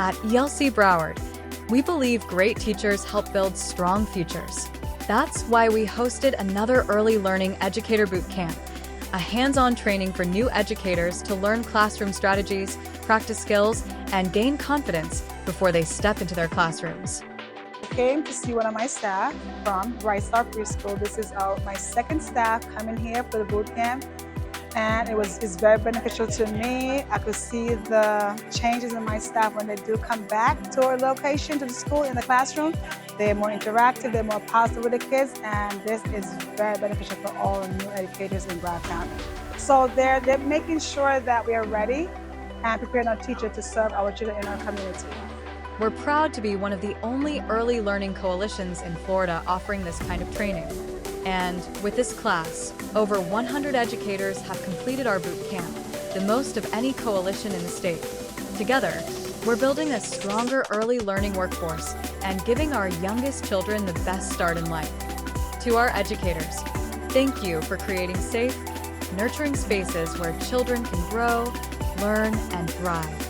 At ELC Broward, we believe great teachers help build strong futures. That's why we hosted another Early Learning Educator Bootcamp, a hands-on training for new educators to learn classroom strategies, practice skills, and gain confidence before they step into their classrooms. I came to see one of my staff from Bright Star Preschool. This is my second staff coming here for the boot camp, and it's very beneficial to me. I could see the changes in my staff when they do come back to our location, to the school, in the classroom. They're more interactive, they're more positive with the kids, and this is very beneficial for all new educators in Broward County. So they're making sure that we are ready and preparing our teachers to serve our children in our community. We're proud to be one of the only early learning coalitions in Florida offering this kind of training. And with this class, over 100 educators have completed our boot camp, the most of any coalition in the state. Together, we're building a stronger early learning workforce and giving our youngest children the best start in life. To our educators, thank you for creating safe, nurturing spaces where children can grow, learn, and thrive.